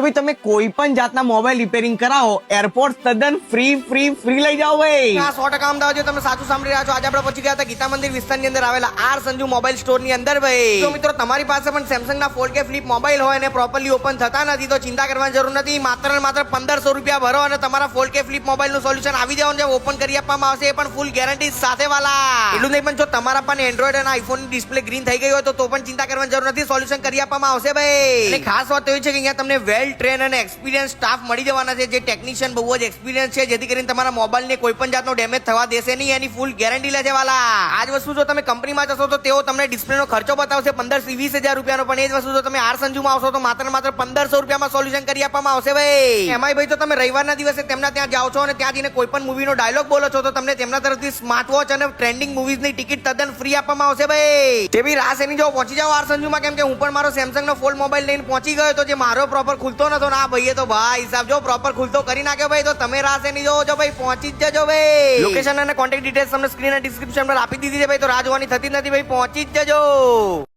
ભાઈ તમે કોઈ પણ જાતના મોબાઈલ રિપેરિંગ કરાવો એરપોર્ટ તદ્દન ફ્રી લઈ જાઓ ભાઈ. 100% અમદાવાદ તમે સાચું સાંભળી રહ્યા છો. આજે આપણે પહોંચી ગયા હતા ગીતા મંદિર વિસ્તારની અંદર આવેલા આર સંજુ મોબાઈલ સ્ટોર ની અંદર ભાઈ. તો મિત્રો તમારી પાસે પણ સેમસંગ ના ફોલ્ડ કે ફ્લિપ મોબાઈલ હોય અને પ્રોપરલી ઓપન થતા નથી તો ચિંતા કરવાની જરૂર નથી. માત્ર ને માત્ર 1500 રૂપિયા ભરો અને તમારા ફોલ્ડ કે ફ્લિપ મોબાઈલ નું સોલ્યુશન આવી જવાનું છે. ઓપન કરી આપવામાં આવશે એ પણ ફૂલ ગેરંટી સાથે વાલા. એટલું નહીં પણ જો તમારા પણ એન્ડ્રોઈડ અને આઈફોન ની ડિસ્પ્લે ગ્રીન થઈ ગઈ હોય તો પણ ચિંતા કરવાની જરૂર નથી. સોલ્યુશન કરી આપવામાં આવશે ભાઈ. અને ખાસ વાત એ છે કે અહીંયા તમને વેલ ટ્રેન અને એક્સપિરિયન્સ સ્ટાફ મળી જવાના છે જે ટેકનિશિયન બહુ જ એક્સપિરિયન્સ છે જેથી કરીને તમારા મોબાઈલ ને કોઈ પણ જાતનો ડેમેજ થવા દેશે નહીં. એની ફૂલ ગેરંટી લે છે વાલા. આ જ વસ્તુ જો તમે કંપનીમાં જશો તો તેઓ તમને ડિસ્પ્લે નો ખર્ચો બતાવશે 15 થી 20 હજાર રૂપિયાનો. પણ એ જ વસ્તુ જો તમે આર સંજુમાં આવશો તો માત્ર 1500 રૂપિયામાં સોલ્યુશન કરી આપવામાં આવશે ભાઈ. એમાંય ભાઈ તો તમે રવિવારના દિવસે તેમના ત્યાં જાઓ છો અને ત્યાં જઈને કોઈ પણ મૂવીનો ડાયલોગ બોલો છો તો તમને તેમના તરફથી સ્માર્ટ વોચ અને ટ્રેન્ડિંગ મૂવીઝની ટિકિટ તદ્દન ફ્રી આપવામાં આવશે ભાઈ. તે બી રાસ એની જો પહોંચી જાઓ આર સંજુમાં, કેમ કે હું પણ મારો સેમસંગ નો ફોલ્ડ મોબાઈલ લઈને પહોંચી ગયો તો જે મારો પ્રોપર ખુલતો નતો ના ભાઈએ તો ભાઈ હિસાબ જો પ્રોપર ખુલતો કરી નાખ્યો ભાઈ. તો તમે રાસ એની જો ભાઈ પહોંચી જ જજો ભાઈ. લોકેશન અને કોન્ટેક્ટ ડિટેલ્સ તમને સ્ક્રીન અને ડિસ્ક્રિપ્શન પર આપી દીધી છે ભાઈ. તો રાહ જોવાની થતી જ નથી ભાઈ, પહોંચી જ જજો.